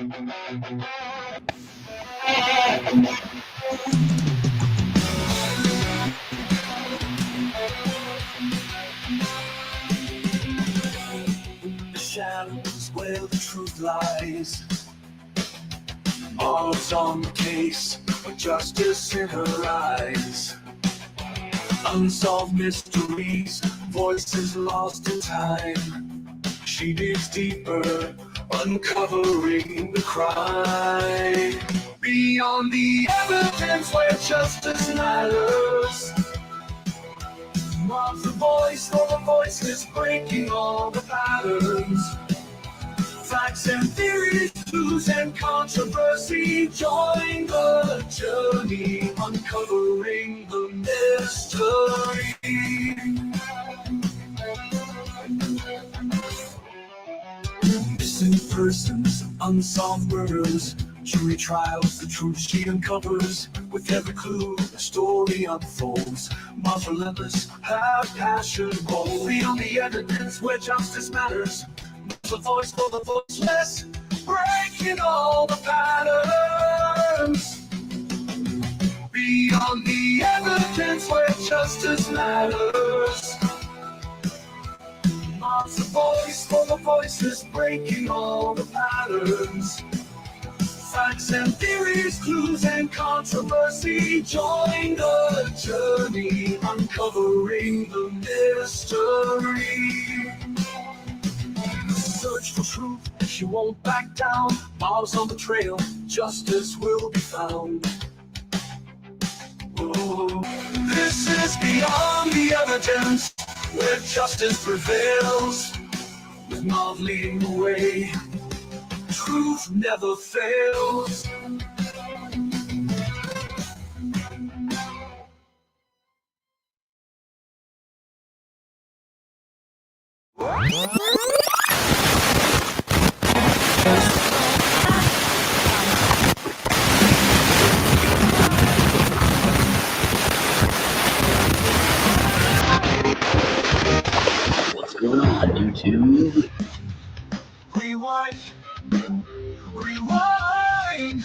The shadows where the truth lies. Marv's on the case, with justice in her eyes. Unsolved mysteries, voices lost in time. She digs deeper, uncovering the crime. Beyond the evidence where justice matters. Marv's the voice for the voiceless, breaking all the patterns. Facts and theories, clues and controversy, join the journey, uncovering the mystery. Missing persons, unsolved murders, jury trials, the truth she uncovers. With every clue, the story unfolds. Marv's relentless, her passion bold. Beyond the evidence where justice matters. The voice for the voiceless, breaking all the patterns. Beyond the evidence where justice matters. Marv's the voice for the voiceless, breaking all the patterns. Facts and theories, clues and controversy, join the journey, uncovering the mystery. Search for truth, she won't back down. Marv's on the trail, justice will be found. Oh, this is beyond the evidence, where justice prevails. With Marv leading the way, truth never fails. What's going on, YouTube? Rewind, rewind.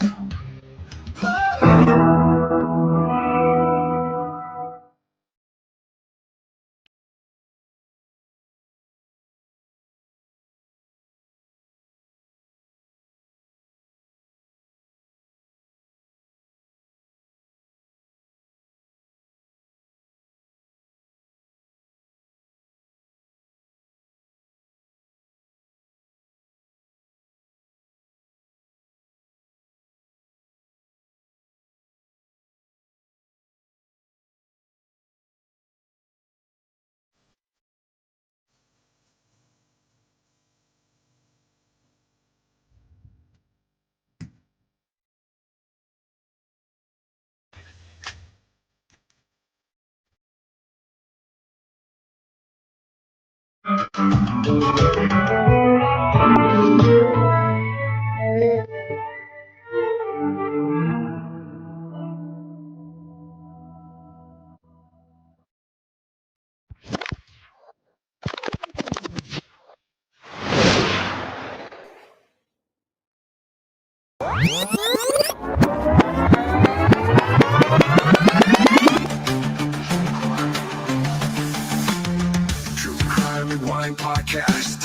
True Crime Rewind Podcast.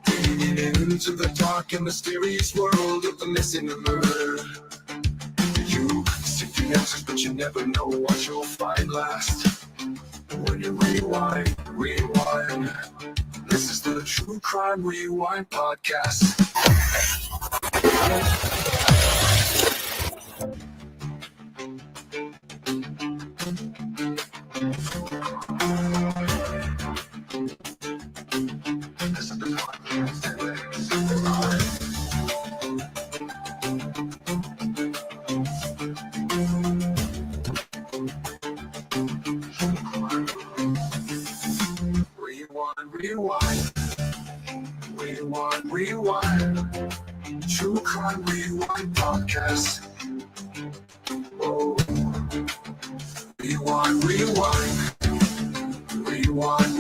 Digging into the dark and mysterious world of the missing and murder. You seek the answers, but you never know what you'll find last. When you rewind, rewind. This is the True Crime Rewind Podcast. Rewind. True Crime Rewind Podcast. Oh.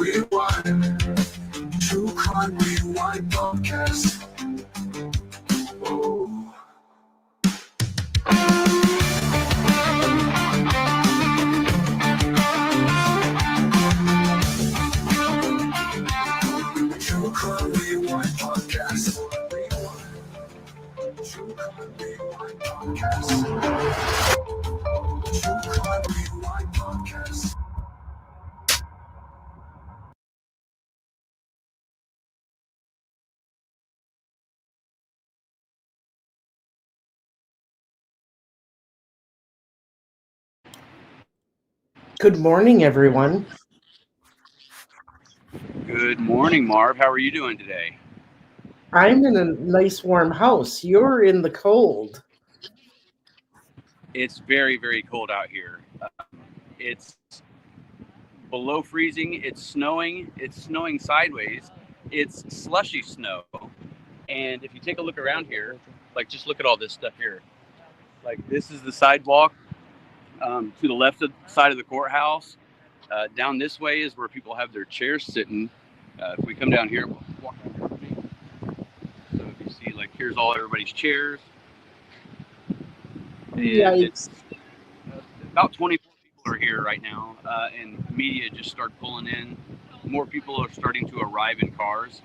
Rewind. True Crime Rewind Podcast. Good morning, everyone. Good morning, Marv. How are you doing today? I'm in a nice warm house. You're in the cold. It's very, very cold out here. It's below freezing. It's snowing. It's snowing sideways. It's slushy snow. And if you take a look around here, like just look at all this stuff here. Like this is the sidewalk to the left side of the courthouse. Down this way is where people have their chairs sitting. If we come down here, we'll walk down here. So if you see, like, here's all everybody's chairs. And Yikes. about 24 people are here right now, and media just started pulling in. More people are starting to arrive in cars.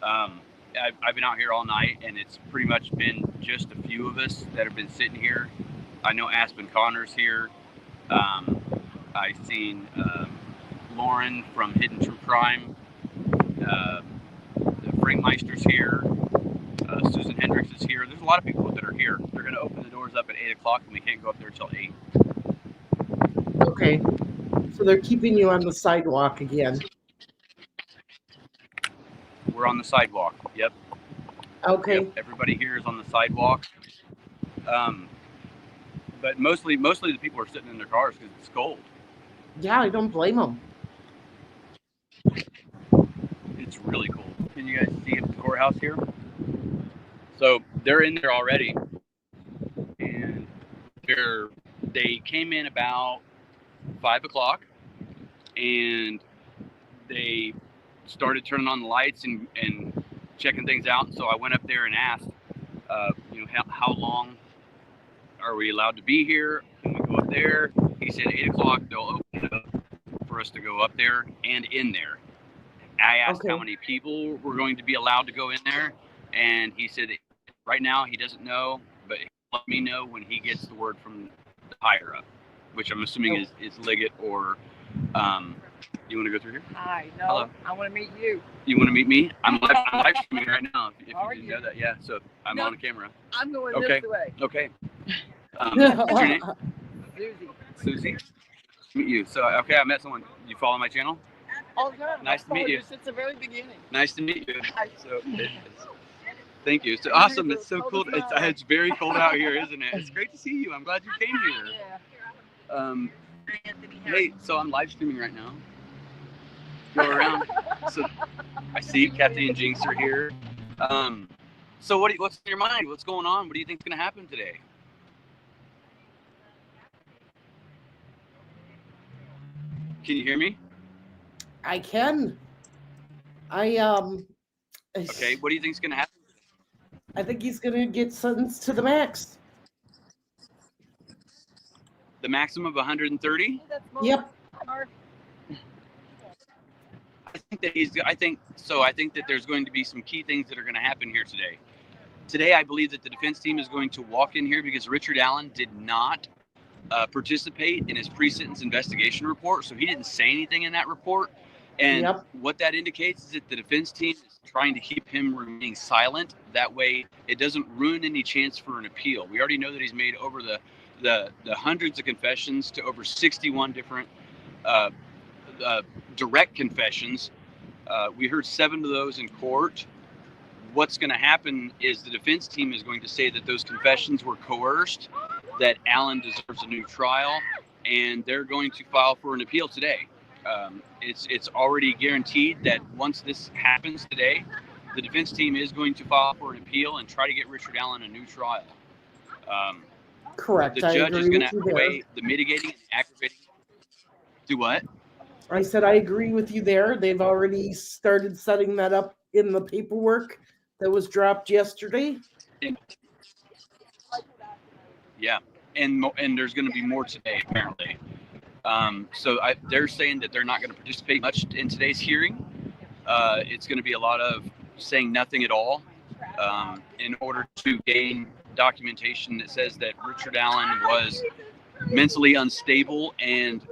I've been out here all night, and it's pretty much been just a few of us that have been sitting here. I know Aspen Connor's here. I've seen Lauren from Hidden True Crime. Frank Meister's here. Susan Hendricks is here. There's a lot of people that are here. They're going to open the doors up at 8 o'clock, and we can't go up there until 8. Okay. So they're keeping you on the sidewalk again. We're on the sidewalk. Yep. Okay. Yep. Everybody here is on the sidewalk. But mostly the people are sitting in their cars because it's cold. Yeah, I don't blame them. It's really cold. Can you guys see the courthouse here? So they're in there already, and they came in about 5 o'clock, and they started turning on the lights and checking things out. And so I went up there and asked, how long are we allowed to be here? Can we go up there? He said 8 o'clock they'll open it up for us to go up there and in there. I asked how many people were going to be allowed to go in there, and he said right now he doesn't know, but he'll let me know when he gets the word from the higher up, which I'm assuming is Liggett or you want to go through here? Hi, no, hello. I want to meet you. You want to meet me? I'm live streaming right now. If you didn't know that, yeah. So I'm on camera. I'm going this way. Okay. What's your name? Susie. Nice to meet you. So I met someone. You follow my channel? All the time. Nice to meet you. Since the very beginning. Nice to meet you. So thank you. So awesome. It's so cool. It's very cold out here, isn't it? It's great to see you. I'm glad you came here. Yeah. Hey, so I'm live streaming right now. Go around. So I see Kathy and Jinx are here. So what's in your mind? What's going on? What do you think's going to happen today? Can you hear me? I can. Okay, what do you think's going to happen? I think he's going to get sentenced to the max. The maximum of 130? Yep. I think that there's going to be some key things that are going to happen here today. Today, I believe that the defense team is going to walk in here because Richard Allen did not participate in his pre-sentence investigation report, so he didn't say anything in that report. And what that indicates is that the defense team is trying to keep him remaining silent. That way, it doesn't ruin any chance for an appeal. We already know that he's made over the hundreds of confessions to over 61 different direct confessions. We heard 7 of those in court. What's going to happen is the defense team is going to say that those confessions were coerced, that Allen deserves a new trial, and they're going to file for an appeal today. It's already guaranteed that once this happens today, the defense team is going to file for an appeal and try to get Richard Allen a new trial. Correct. The judge is going to weigh the mitigating and aggravating. Do what? I said I agree with you there. They've already started setting that up in the paperwork that was dropped yesterday. Yeah, and there's going to be more today apparently. So they're saying that they're not going to participate much in today's hearing. It's going to be a lot of saying nothing at all in order to gain documentation that says that Richard Allen was mentally unstable and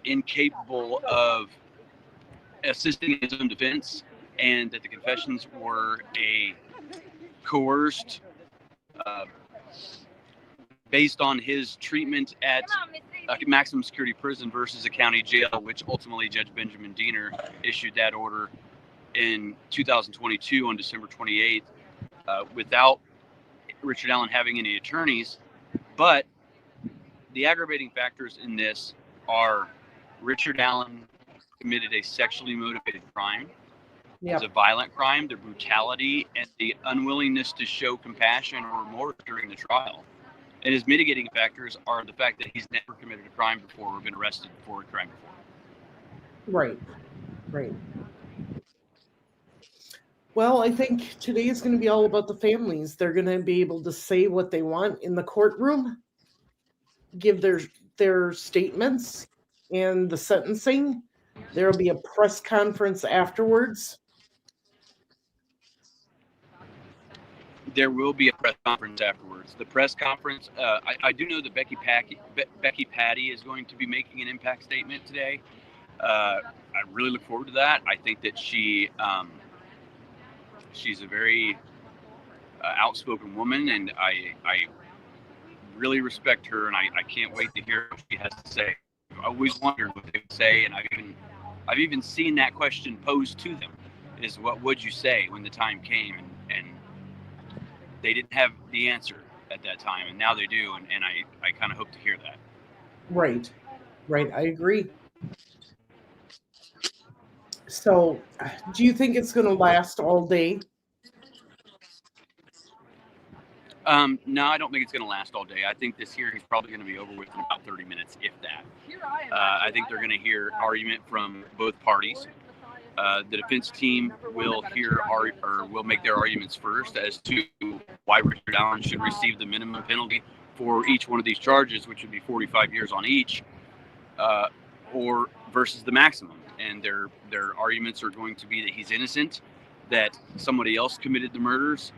incapable of assisting in his own defense, and that the confessions were a coerced based on his treatment at maximum security prison versus a county jail, which ultimately Judge Benjamin Diener issued that order in 2022 on December 28th, without Richard Allen having any attorneys. But the aggravating factors in this are Richard Allen committed a sexually motivated crime. Yep. It's a violent crime, the brutality and the unwillingness to show compassion or remorse during the trial. And his mitigating factors are the fact that he's never committed a crime before or been arrested for a crime before. Right. Right. Well, I think today is going to be all about the families. They're going to be able to say what they want in the courtroom, give their statements and the sentencing. There'll be a press conference afterwards. There will be a press conference afterwards. The press conference, I do know that Becky Patty is going to be making an impact statement today. I really look forward to that. I think that she's a very outspoken woman, and I really respect her, and I can't wait to hear what she has to say. I always wondered what they would say, and I've even seen that question posed to them: is what would you say when the time came? And they didn't have the answer at that time, and now they do, and I kind of hope to hear that. Right. I agree. So, do you think it's going to last all day? No, I don't think it's going to last all day. I think this hearing is probably going to be over with in about 30 minutes, if that. I think they're going to hear argument from both parties. The defense team will will make their arguments first as to why Richard Allen should receive the minimum penalty for each one of these charges, which would be 45 years on each, or versus the maximum. And their arguments are going to be that he's innocent, that somebody else committed the murders,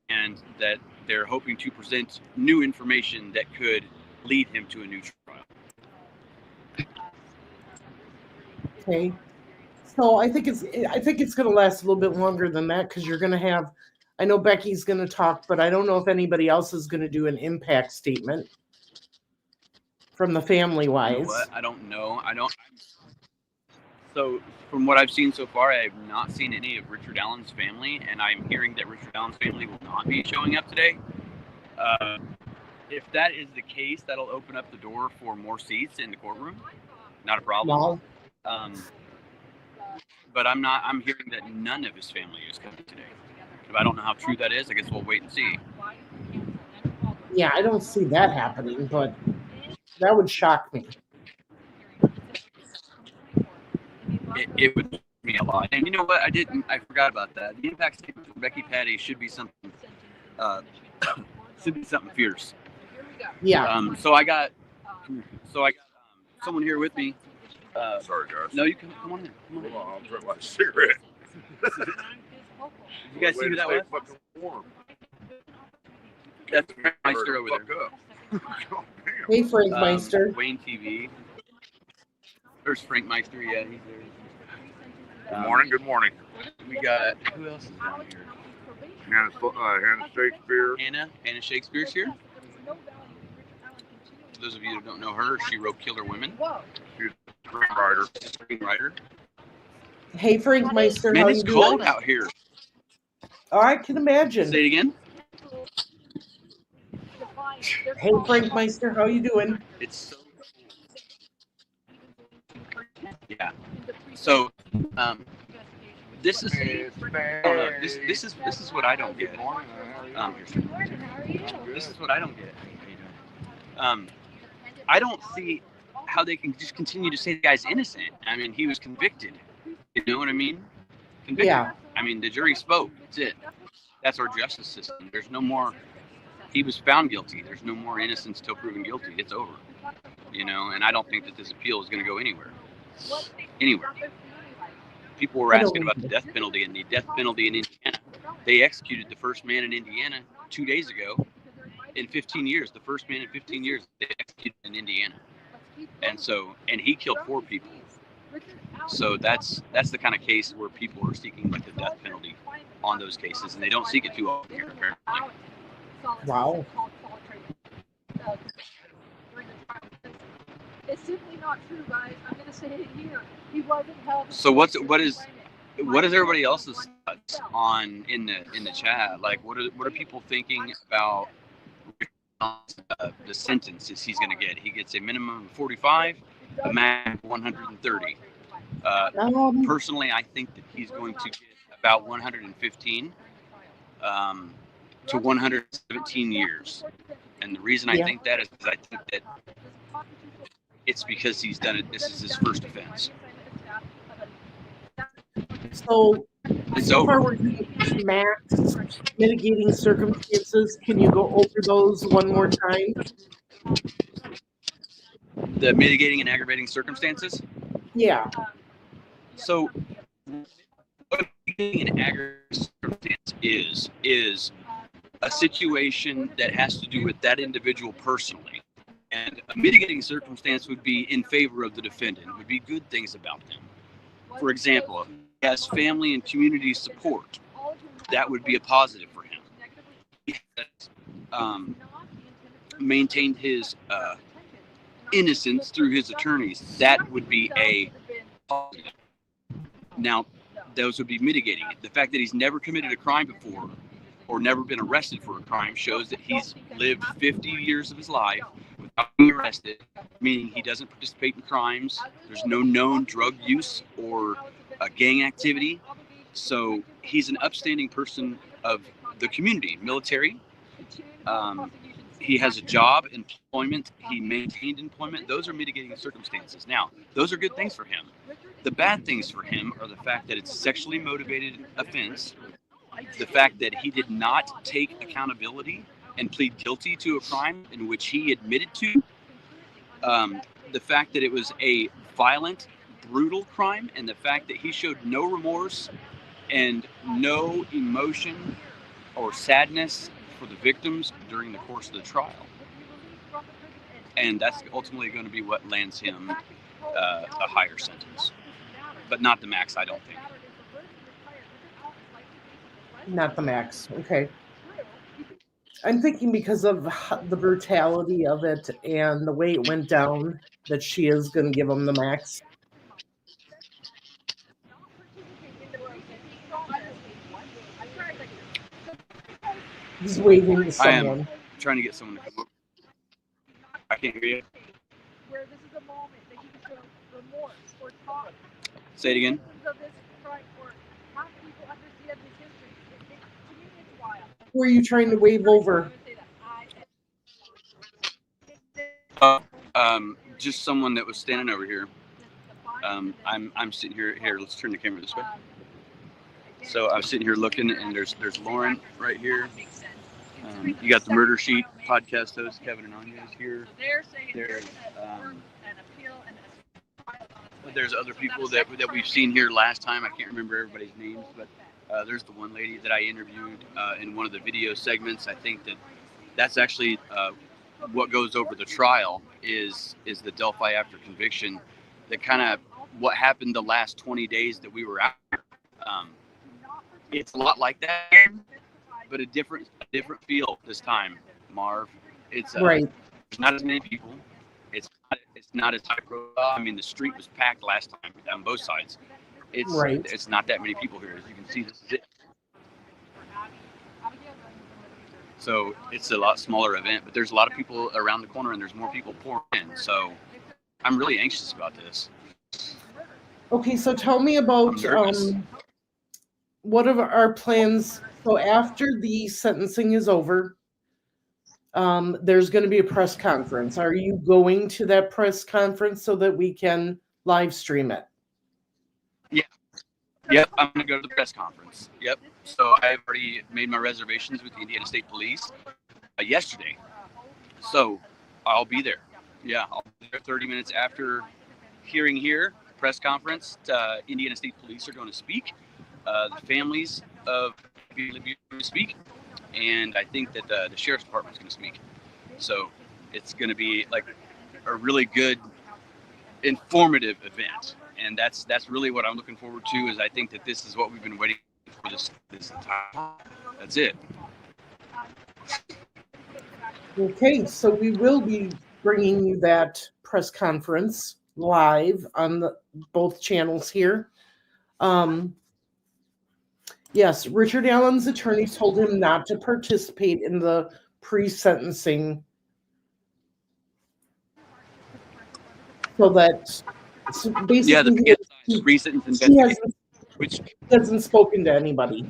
and that they're hoping to present new information that could lead him to a new trial. Okay. So I think it's going to last a little bit longer than that, because you're going to have, I know Becky's going to talk, but I don't know if anybody else is going to do an impact statement from the family wise. You know what? I don't know. So from what I've seen so far, I have not seen any of Richard Allen's family, and I'm hearing that Richard Allen's family will not be showing up today. If that is the case, that'll open up the door for more seats in the courtroom. Not a problem. Wow. But I'm hearing that none of his family is coming today. If I don't know how true that is, I guess we'll wait and see. Yeah, I don't see that happening, but that would shock me. It would shock me a lot. And you know what? I forgot about that. The impact statement for Becky Patty should be something fierce. Yeah. So I got someone here with me. Sorry, guys. No, you can come on in. Come on in. Hold on, I'm drinking my cigarette. You guys see who that was? That's Frank Meister over there. Hey, Frank Meister. Wayne TV. There's Frank Meister. Yeah, he's there. Good morning. We got, who else is down here? Hannah Shakespeare. Hannah Shakespeare's here. For those of you who don't know her, she wrote Killer Women. She's a Screenwriter. Hey, Frank Meister. Man, how it's you cold doing? out here. Oh, I can imagine. Say it again. Hey, Frank Meister, how you doing? It's so yeah. So this is this is what I don't get. This is what I don't get. I don't see how they can just continue to say the guy's innocent. I mean, he was convicted. You know what I mean? Convicted. Yeah. I mean, the jury spoke. That's it. That's our justice system. There's no more. He was found guilty. There's no more innocence till proven guilty. It's over. You know, and I don't think that this appeal is going to go anywhere. Anywhere. People were asking about the death penalty and the death penalty in Indiana. They executed the first man in Indiana 2 days ago. In 15 years, the first man in 15 years they executed in Indiana. And he killed 4 people. So that's the kind of case where people are seeking like the death penalty on those cases, and they don't seek it too often here, apparently. Wow. It's simply not true, guys. I'm going to say it here. He wasn't held. So what is everybody else's thoughts on in the chat? Like, what are people thinking about the sentences he's going to get? He gets a minimum of 45, a max of 130. Personally, I think that he's going to get about 115 to 117 years. And the reason I think that is because I think that it's because he's done it. This is his first offense. So It's so far over. we're doing max mitigating circumstances. Can you go over those one more time? The mitigating and aggravating circumstances. Yeah. So what a mitigating and aggravating circumstance is a situation that has to do with that individual personally. And a mitigating circumstance would be in favor of the defendant, would be good things about them. For example, if he has family and community support, that would be a positive for him. He has maintained his innocence through his attorneys. That would be a positive. Now, those would be mitigating it. The fact that he's never committed a crime before or never been arrested for a crime shows that he's lived 50 years of his life without being arrested, meaning he doesn't participate in crimes. There's no known drug use or gang activity. So he's an upstanding person of the community, military. He has a job, employment. He maintained employment. Those are mitigating circumstances. Now, those are good things for him. The bad things for him are the fact that it's a sexually motivated offense, the fact that he did not take accountability and plead guilty to a crime in which he admitted to, the fact that it was a violent, brutal crime, and the fact that he showed no remorse and no emotion or sadness for the victims during the course of the trial. And that's ultimately going to be what lands him a higher sentence, but not the max, I don't think. Not the max. Okay. I'm thinking because of the brutality of it and the way it went down that she is going to give him the max. He's waving to I am someone. trying to get someone to come over. I can't hear you. Where this is a moment that he can show remorse or talk. Say it again. Of this crime or have people understand his history. To me, it's wild. Who are you trying to wave over? Just someone that was standing over here. I'm sitting here. Here, let's turn the camera this way. So I'm sitting here looking, and there's Lauren right here. You got the Murder Sheet podcast host Kevin and Anya is here. There's other people that we've seen here last time. I can't remember everybody's names, but there's the one lady that I interviewed in one of the video segments. I think that's actually what goes over the trial is the Delphi after conviction. That kind of what happened the last 20 days that we were out here. It's a lot like that, but a different feel this time, Marv. It's Right. There's not as many people. It's not as high profile. I mean, the street was packed last time on both sides. It's not that many people here. As you can see, this is it. So it's a lot smaller event, but there's a lot of people around the corner, and there's more people pouring in. So I'm really anxious about this. Okay, so tell me about what are our plans. So after the sentencing is over, there's going to be a press conference. Are you going to that press conference so that we can live stream it? Yeah. Yep, I'm going to go to the press conference. Yep. So I've already made my reservations with the Indiana State Police yesterday. So I'll be there. Yeah, I'll be there 30 minutes after hearing here, press conference. Indiana State Police are going to speak. The families of Libby are going to speak. And I think that the Sheriff's Department is going to speak. So it's going to be like a really good, informative event. And that's really what I'm looking forward to. Is I think that this is what we've been waiting for this time. That's it. Okay, so we will be bringing you that press conference live on both channels here. Yes, Richard Allen's attorney told him not to participate in the pre-sentencing, so that basically Yeah, the PSI, pre-sentence he investigation, which hasn't spoken to anybody.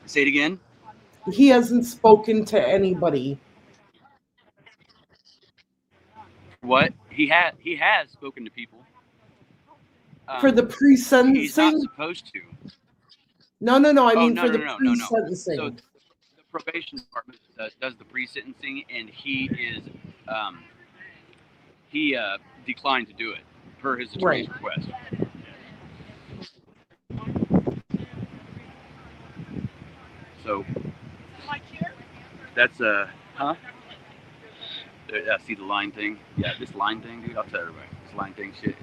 say it again. He hasn't spoken to anybody. What he has spoken to people For the he's not pre-sentencing? supposed to. No. I Oh, mean no, for no, the no, no, no. pre-sentencing. So the probation department does the pre-sentencing, and he declined to do it per his attorney's request. So that's huh? I see the line thing. Yeah, this line thing, dude. I'll tell everybody, this line thing shit is a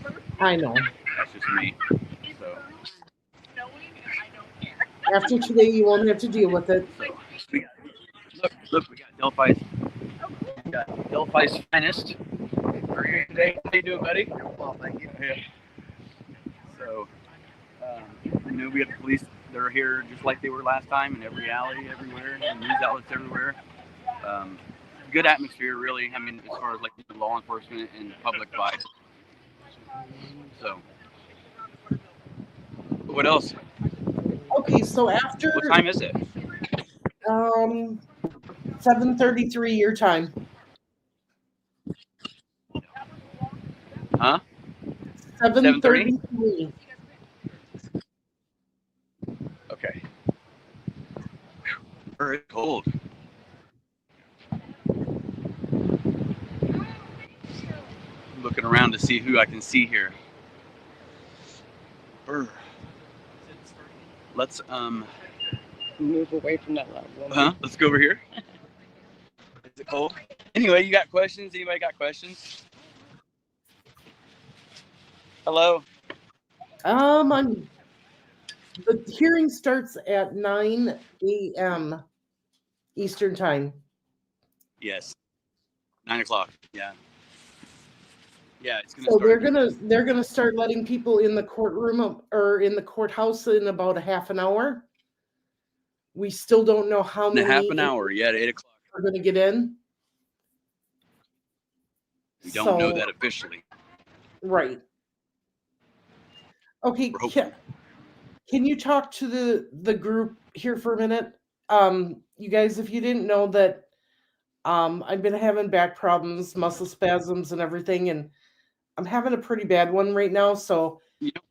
joke. I know. That's just me. So After today, you won't have to deal with it. look, we got Delphi's finest. We're here today. How you doing, buddy? Well, thank you. Yeah. So, we have the police. They're here just like they were last time in every alley, everywhere, and news outlets everywhere. Good atmosphere, really. I mean, as far as like law enforcement and public vibe. So, what else? Okay, so after What time is it? 7:33 your time. Huh? 7:33. Okay. It's cold. Looking around to see who I can see here. Let's Move away from that loud woman. let's go over here. Is it cold? Anyway, you got questions? Anybody got questions? Hello. The hearing starts at 9 a.m. Eastern time. Yes. 9 o'clock. Yeah. Yeah, it's gonna So start. they're gonna start letting people in the courtroom or in the courthouse in about a half an hour. We still don't know how In a many half an hour. Yeah, at 8 o'clock. are going to get in. We don't know that officially. Right. Okay. Can you talk to the group here for a minute? You guys, if you didn't know that, I've been having back problems, muscle spasms, and everything, and I'm having a pretty bad one right now. So You know,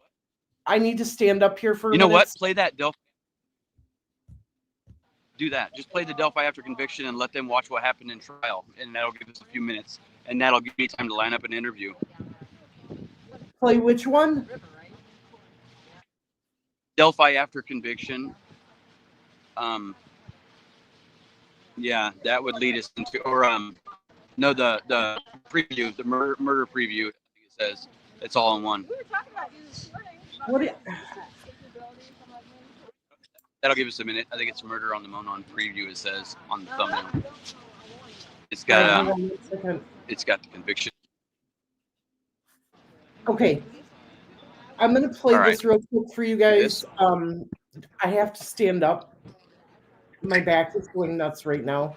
I need to stand up here for a you know minute. what? Play that Delphi. Do that. Just play the Delphi after conviction and let them watch what happened in trial, and that'll give us a few minutes, and that'll give me time to line up an interview. Play which one? Delphi after conviction. Yeah, that would lead us into, or no, the preview, the murder preview. I think it says it's all in one. We were talking about you this morning. What? That'll give us a minute. I think it's murder on the Monon preview. It says on the thumbnail. It's got Hold on 1 second. it's got the conviction. Okay. I'm going to play All right. this real quick for you guys. I have to stand up. My back is going nuts right now.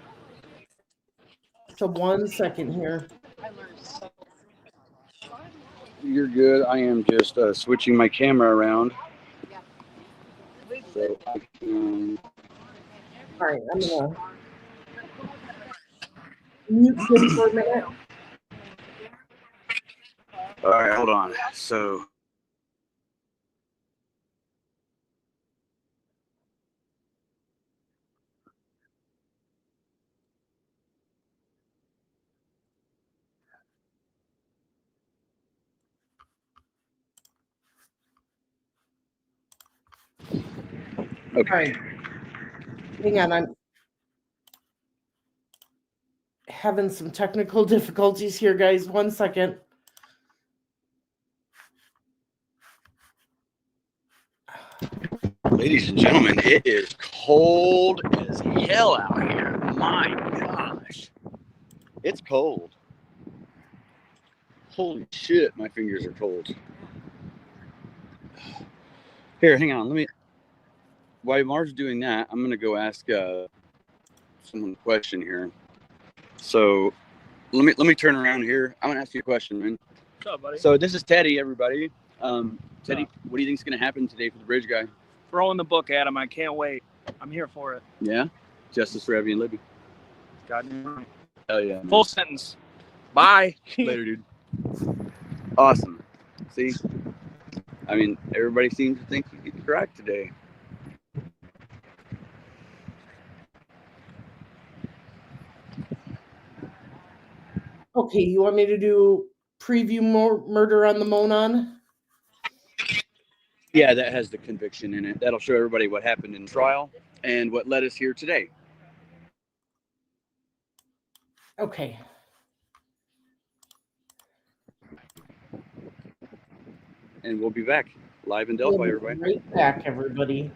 So 1 second here. You're good. I am just switching my camera around. So I can... All right, I'm going to mute this for a minute. All right, hold on. So. Okay. All right. Hang on, I'm having some technical difficulties here, guys. 1 second. Ladies and gentlemen, it is cold as hell out here. My gosh. It's cold. Holy shit, my fingers are cold. Here, hang on. While Marv's doing that, I'm gonna go ask someone a question here. So let me turn around here. I'm gonna ask you a question, man. What's up, buddy? So this is Teddy, everybody. Teddy, what do you think is gonna happen today for the bridge guy? Throwing the book at him. I can't wait. I'm here for it. Yeah? Justice for Abby and Libby. Goddamn right. Hell yeah. Man. Full sentence. Bye. Later, dude. Awesome. See? I mean, everybody seems to think he's correct today. Okay, you want me to do preview murder on the Monon? Yeah, that has the conviction in it. That'll show everybody what happened in trial and what led us here today. Okay. And we'll be back live in Delphi, everybody. Right back, everybody.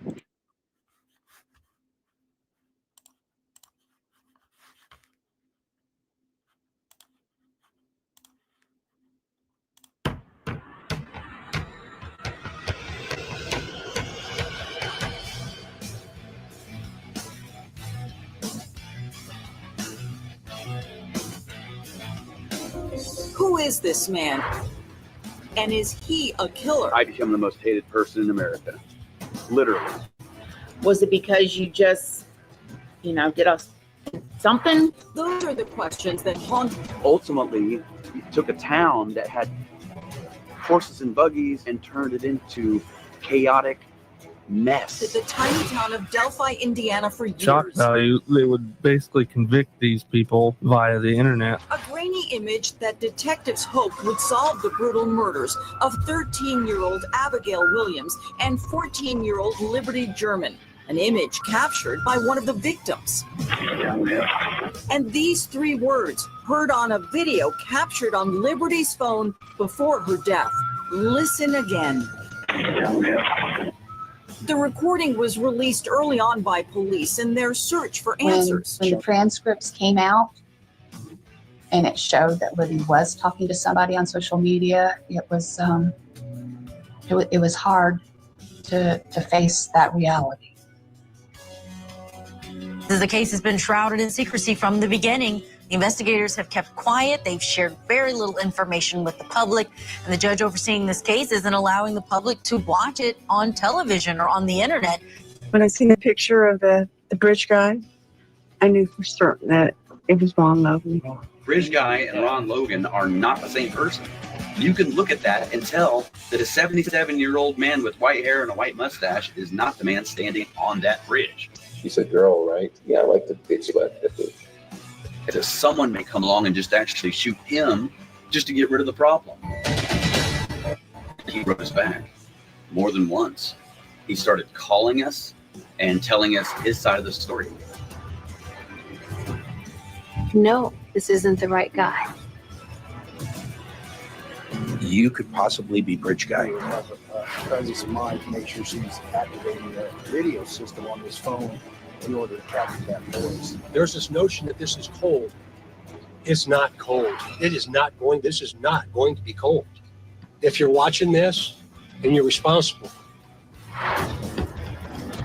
Who is this man? And is he a killer? I become the most hated person in America. Literally. Was it because you just, did something? Those are the questions that haunt. Ultimately, he took a town that had horses and buggies and turned it into chaotic mess. The tiny town of Delphi, Indiana for years. Shock value, they would basically convict these people via the internet. A grainy image that detectives hoped would solve the brutal murders of 13-year-old Abigail Williams and 14-year-old Liberty German. An image captured by one of the victims. And these 3 words heard on a video captured on Liberty's phone before her death. Listen again. The recording was released early on by police in their search for answers. When the transcripts came out and it showed that Libby was talking to somebody on social media, it was hard to face that reality. The case has been shrouded in secrecy from the beginning. The investigators have kept quiet. They've shared very little information with the public. And the judge overseeing this case isn't allowing the public to watch it on television or on the internet. When I seen the picture of the bridge guy, I knew for certain that it was Ron Logan. Bridge Guy and Ron Logan are not the same person. You can look at that and tell that a 77-year-old man with white hair and a white mustache is not the man standing on that bridge. He's a girl, right? Yeah, I like the bitch butt. So someone may come along and just actually shoot him just to get rid of the problem. He wrote us back more than once. He started calling us and telling us his side of the story. No, this isn't the right guy. You could possibly be Bridge Guy. Presence of mind to make sure she's activating the radio system on this phone in order to capture that voice. There's this notion that this is cold. It's not cold. This is not going to be cold. If you're watching this and you're responsible,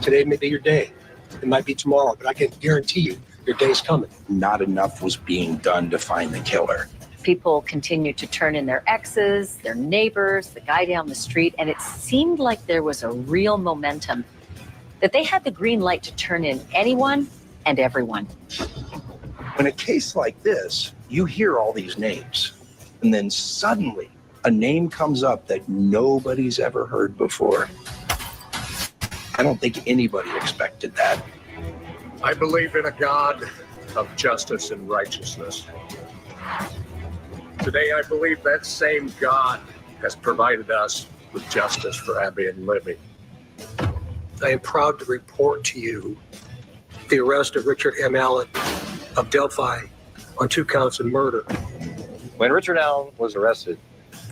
today may be your day. It might be tomorrow, but I can guarantee you your day's coming. Not enough was being done to find the killer. People continued to turn in their exes, their neighbors, the guy down the street, and it seemed like there was a real momentum that they had the green light to turn in anyone and everyone. In a case like this, you hear all these names, and then suddenly a name comes up that nobody's ever heard before. I don't think anybody expected that. I believe in a God of justice and righteousness. Today, I believe that same God has provided us with justice for Abby and Libby. I am proud to report to you the arrest of Richard M. Allen of Delphi on 2 counts of murder. When Richard Allen was arrested,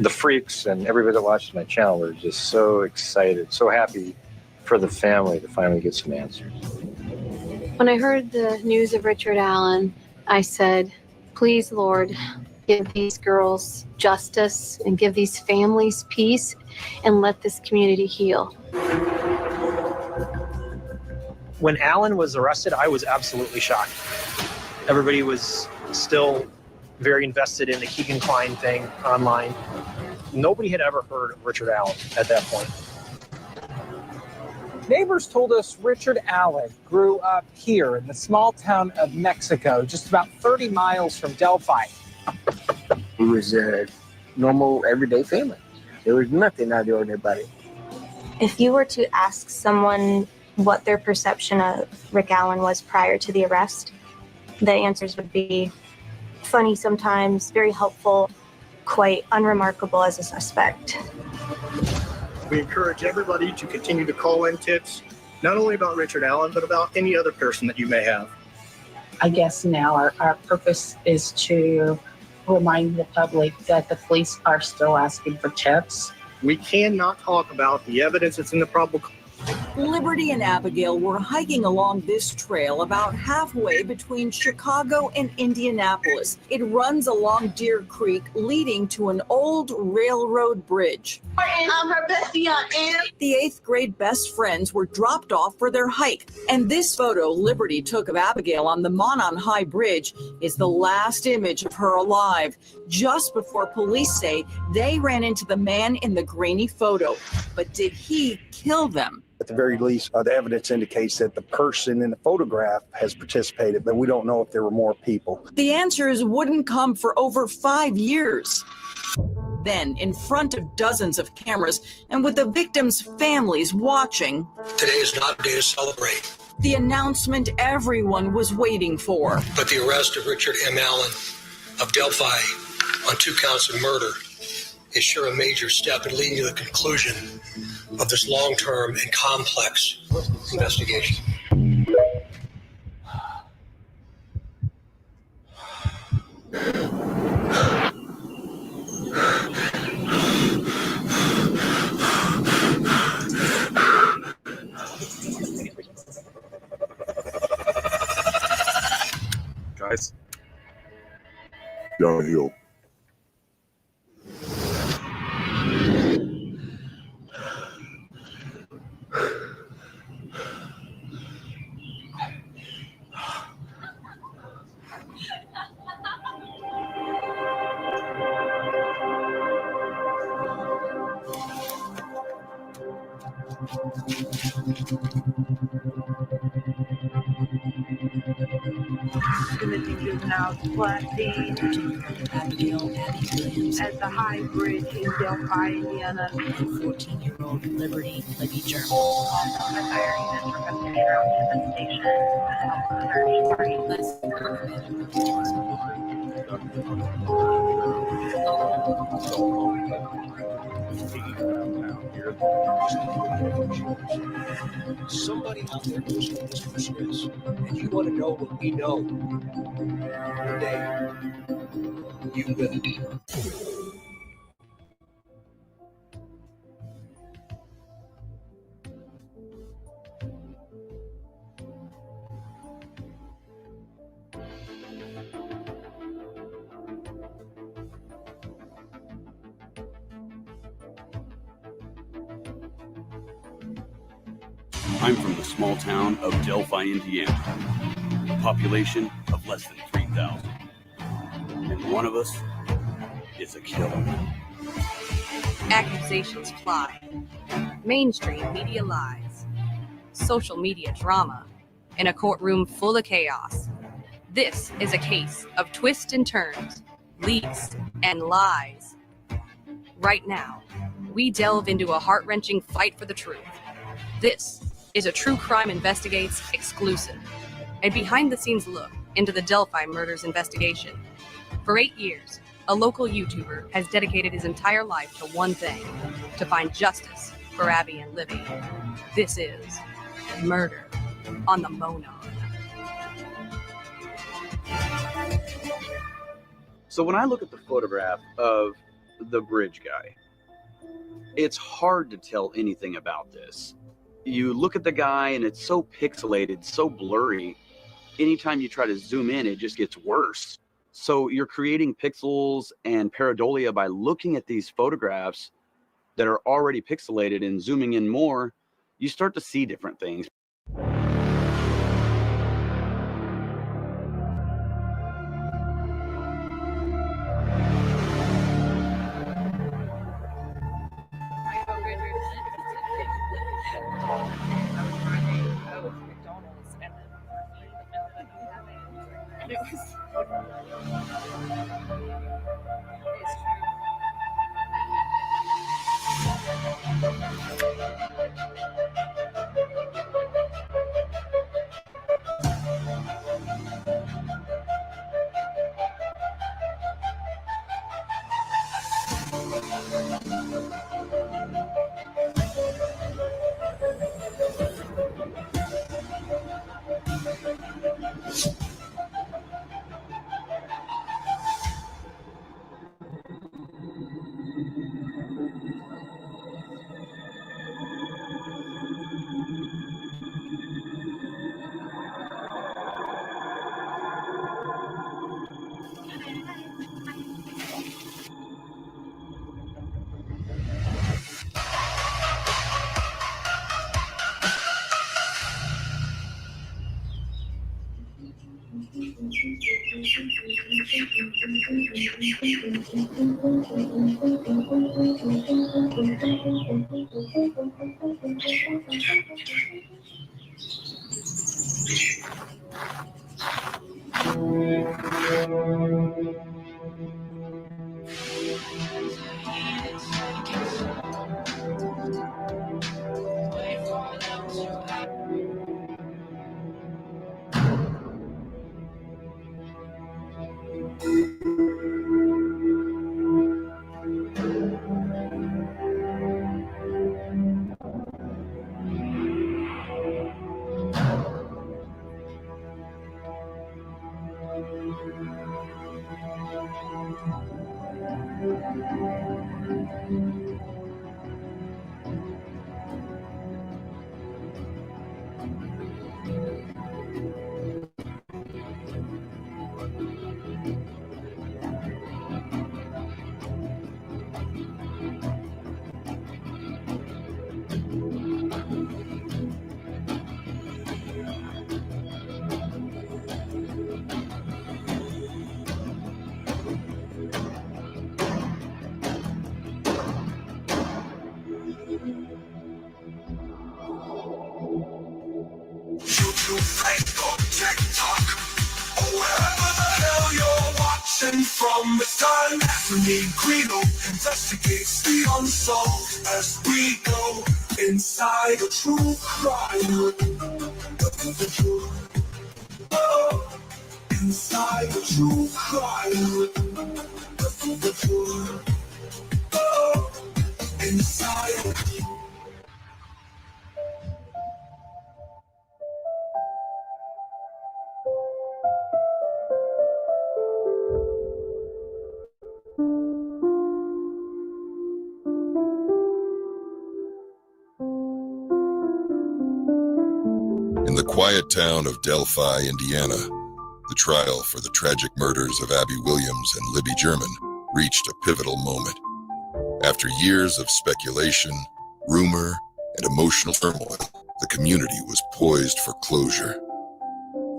the freaks and everybody that watched my channel were just so excited, so happy for the family to finally get some answers. When I heard the news of Richard Allen, I said, Please, Lord, give these girls justice and give these families peace and let this community heal. When Alan was arrested, I was absolutely shocked. Everybody was still very invested in the Keegan Kline thing online. Nobody had ever heard of Richard Allen at that point. Neighbors told us Richard Allen grew up here in the small town of Mexico, just about 30 miles from Delphi. He was a normal, everyday family. There was nothing out of the ordinary about it. If you were to ask someone what their perception of Rick Allen was prior to the arrest, the answers would be funny sometimes, very helpful, quite unremarkable as a suspect. We encourage everybody to continue to call in tips, not only about Richard Allen, but about any other person that you may have. I guess now our purpose is to remind the public that the police are still asking for tips. We cannot talk about the evidence that's in the probable. Liberty and Abigail were hiking along this trail about halfway between Chicago and Indianapolis. It runs along Deer Creek, leading to an old railroad bridge. I'm her bestie, Aunt Ann. The 8th grade best friends were dropped off for their hike, and this photo Liberty took of Abigail on the Monon High Bridge is the last image of her alive, just before police say they ran into the man in the grainy photo. But did he kill them? At the very least, the evidence indicates that the person in the photograph has participated, but we don't know if there were more people. The answers wouldn't come for over 5 years. Then, in front of dozens of cameras and with the victims' families watching, Today is not a day to celebrate, the announcement everyone was waiting for. but the arrest of Richard M. Allen of Delphi on 2 counts of murder is sure a major step in leading to the conclusion of this long-term and complex investigation. Guys, downhill. Timothy Juvenile Class D at the High Bridge in Delphi, Indiana. And 14-year-old Libby German. Hiring this for Somebody out there knows who this person is, and you want to know what we know. Today, you will. I'm from the small town of Delphi, Indiana. A population of less than 3,000. And one of us is a killer. Accusations fly. Mainstream media lies. Social media drama. In a courtroom full of chaos. This is a case of twists and turns, leaks and lies. Right now, we delve into a heart-wrenching fight for the truth. This is a True Crime Investigates exclusive, a behind-the-scenes look into the Delphi Murders investigation. For 8 years, a local YouTuber has dedicated his entire life to one thing, to find justice for Abby and Libby. This is Murder on the Monon. So when I look at the photograph of the bridge guy, it's hard to tell anything about this. You look at the guy and it's so pixelated, so blurry. Anytime you try to zoom in, it just gets worse. So you're creating pixels and pareidolia by looking at these photographs that are already pixelated, and zooming in more, you start to see different things. From the time Anthony Greeno investigates the unsolved as we go inside a true crime. Oh, inside a true crime. Oh, inside. In the quiet town of Delphi, Indiana, the trial for the tragic murders of Abby Williams and Libby German reached a pivotal moment. After years of speculation, rumor, and emotional turmoil, the community was poised for closure.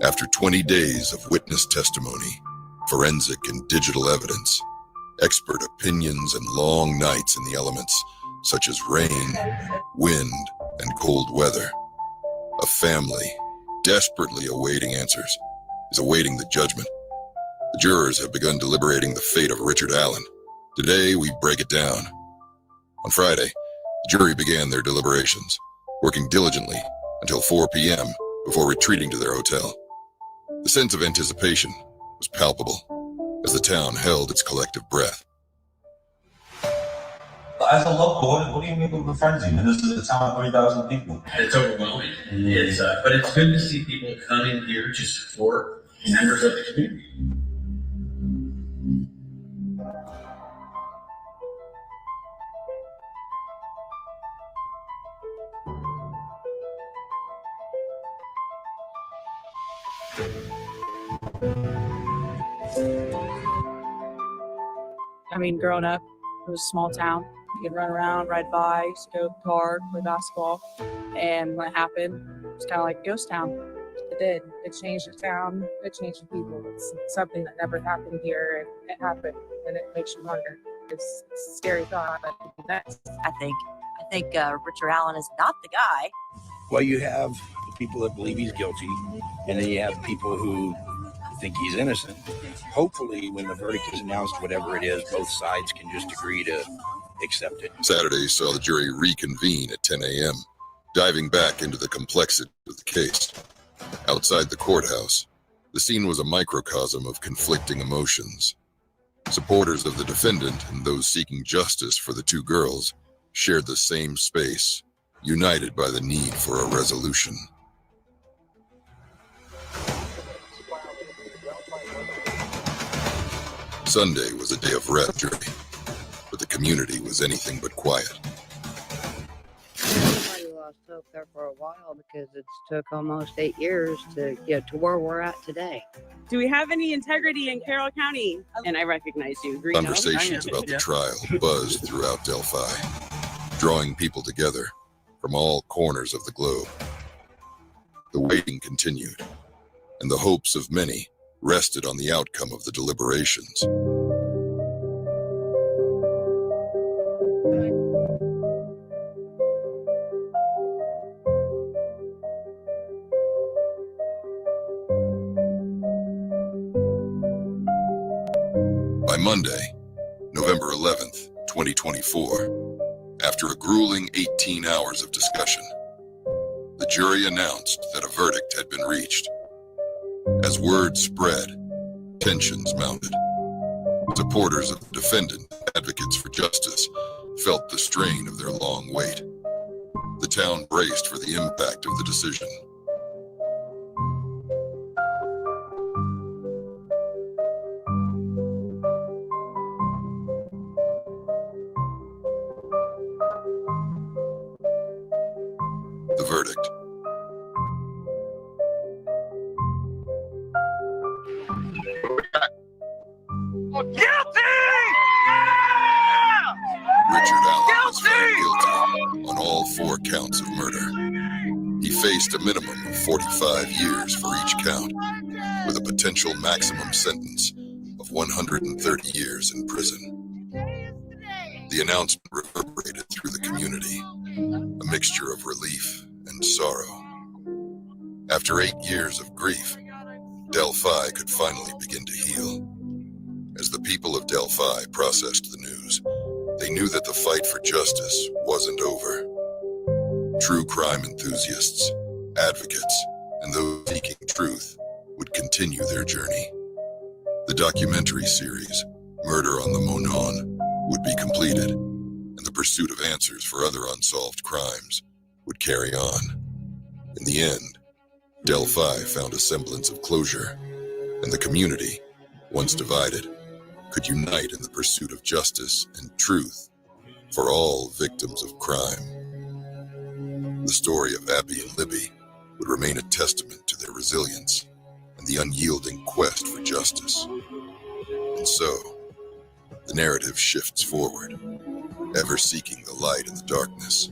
After 20 days of witness testimony, forensic and digital evidence, expert opinions, and long nights in the elements, such as rain, wind, and cold weather, a family, desperately awaiting answers, is awaiting the judgment. The jurors have begun deliberating the fate of Richard Allen. Today, we break it down. On Friday, the jury began their deliberations, working diligently until 4 p.m. before retreating to their hotel. The sense of anticipation was palpable as the town held its collective breath. As a local, what do you mean with frenzy? And this is a town of 3,000 people. It's overwhelming. But it's good to see people coming here to support members of the community. I mean, growing up, it was a small town. You could run around, ride bikes, go to the park, play basketball. And when it happened, it was kind of like a ghost town. It did. It changed the town. It changed the people. It's something that never happened here. And it happened, and it makes you wonder. It's a scary thought, but that's. I think Richard Allen is not the guy. Well, you have the people that believe he's guilty, and then you have people who think he's innocent. Hopefully, when the verdict is announced, whatever it is, both sides can just agree to accept it. Saturday saw the jury reconvene at 10 a.m., diving back into the complexity of the case. Outside the courthouse, the scene was a microcosm of conflicting emotions. Supporters of the defendant and those seeking justice for the two girls shared the same space, united by the need for a resolution. Sunday was a day of rest, jury, but the community was anything but quiet. Everybody lost hope there for a while because it's took almost 8 years to get to where we're at today. Do we have any integrity in Carroll County? And I recognize you, Greeno. Conversations about the trial buzzed throughout Delphi, drawing people together from all corners of the globe. The waiting continued, and the hopes of many rested on the outcome of the deliberations. By Monday, November 11th, 2024, after a grueling 18 hours of discussion, the jury announced that a verdict had been reached. As word spread, tensions mounted. Supporters of the defendant, advocates for justice, felt the strain of their long wait. The town braced for the impact of the decision. The verdict. Richard Allen was found guilty on all 4 counts of murder. He faced a minimum of 45 years for each count, with a potential maximum sentence of 130 years in prison. The announcement reverberated through the community, a mixture of relief and sorrow. After 8 years of grief, Delphi could finally begin to heal. As the people of Delphi processed the news, they knew that the fight for justice wasn't over. True crime enthusiasts, advocates, and those seeking truth would continue their journey. The documentary series, Murder on the Monon, would be completed, and the pursuit of answers for other unsolved crimes would carry on. In the end, Delphi found a semblance of closure, and the community, once divided, could unite in the pursuit of justice and truth for all victims of crime. The story of Abby and Libby would remain a testament to their resilience and the unyielding quest for justice. And so, the narrative shifts forward, ever seeking the light in the darkness,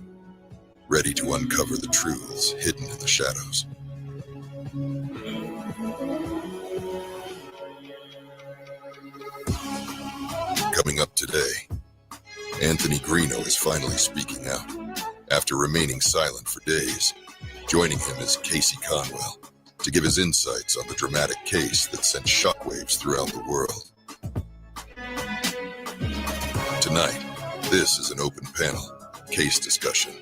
ready to uncover the truths hidden in the shadows. Coming up today, Anthony Greeno is finally speaking out. After remaining silent for days, joining him is Casey Conwell to give his insights on the dramatic case that sent shockwaves throughout the world. Tonight, this is an open panel case discussion.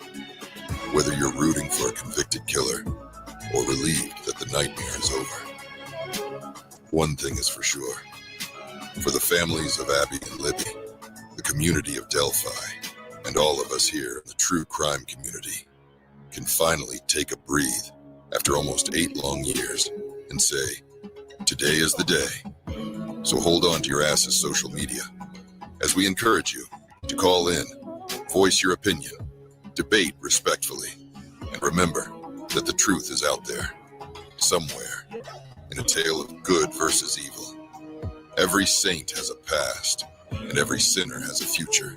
Whether you're rooting for a convicted killer or relieved that the nightmare is over, one thing is for sure. For the families of Abby and Libby, the community of Delphi, and all of us here in the true crime community can finally take a breathe after almost 8 long years and say, today is the day. So hold on to your ass's social media as we encourage you to call in, voice your opinion, debate respectfully, and remember that the truth is out there, somewhere, in a tale of good versus evil. Every saint has a past, and every sinner has a future.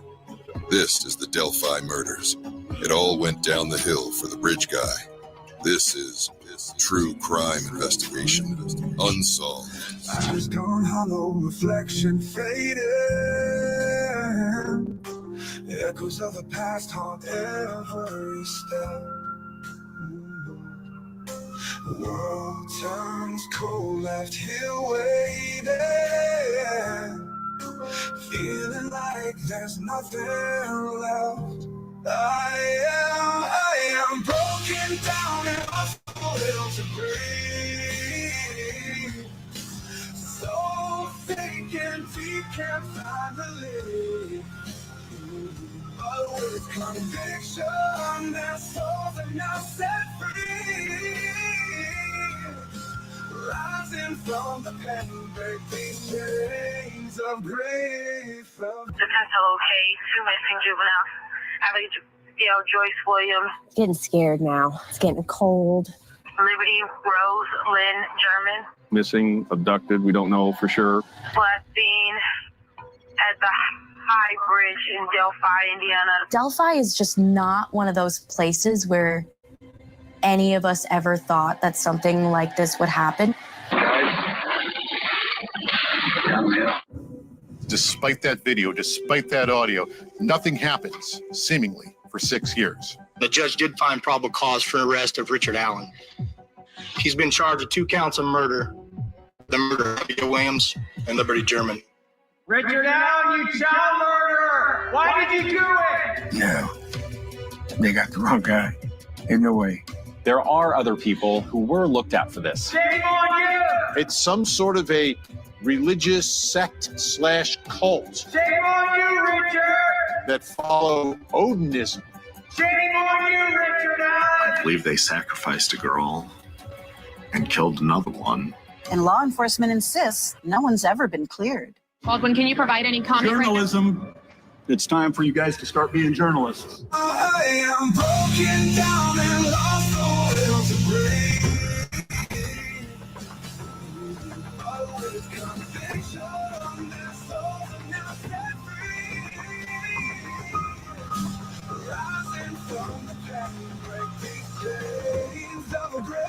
This is the Delphi Murders. It all went down the hill for the bridge guy. This is true crime investigation, unsolved. Eyes gone hollow, reflection fading. Echoes of the past haunt every step. World turns cold, left here waiting. Feeling like there's nothing left. I am broken down and lost for hills to breathe. So vacant, deep, can't find relief. But with conviction, their souls are now set free. Rising from the pen, break these chains of grief. Potential case, 2 missing juveniles. Abigail Joyce Williams. Getting scared now. It's getting cold. Liberty Rose Lynn German. Missing, abducted, we don't know for sure. Last seen at the High Bridge in Delphi, Indiana. Delphi is just not one of those places where any of us ever thought that something like this would happen. Despite that video, despite that audio, nothing happens, seemingly, for 6 years. The judge did find probable cause for arrest of Richard Allen. He's been charged with 2 counts of murder, the murder of Abigail Williams and Liberty German. Richard Allen, you child murderer! Why did you do it? No, they got the wrong guy. There's no way. There are other people who were looked at for this. Shame on you! It's some sort of a religious sect/cult Shame on you, Richard! that follow Odinism. Shame on you, Richard Allen! I believe they sacrificed a girl and killed another one. And law enforcement insists no one's ever been cleared. Baldwin, can you provide any comment? Journalism. It's time for you guys to start being journalists. I am broken down and lost for hills to breathe. But with conviction, their souls are now set free. Rising from the past, break these chains of a grave.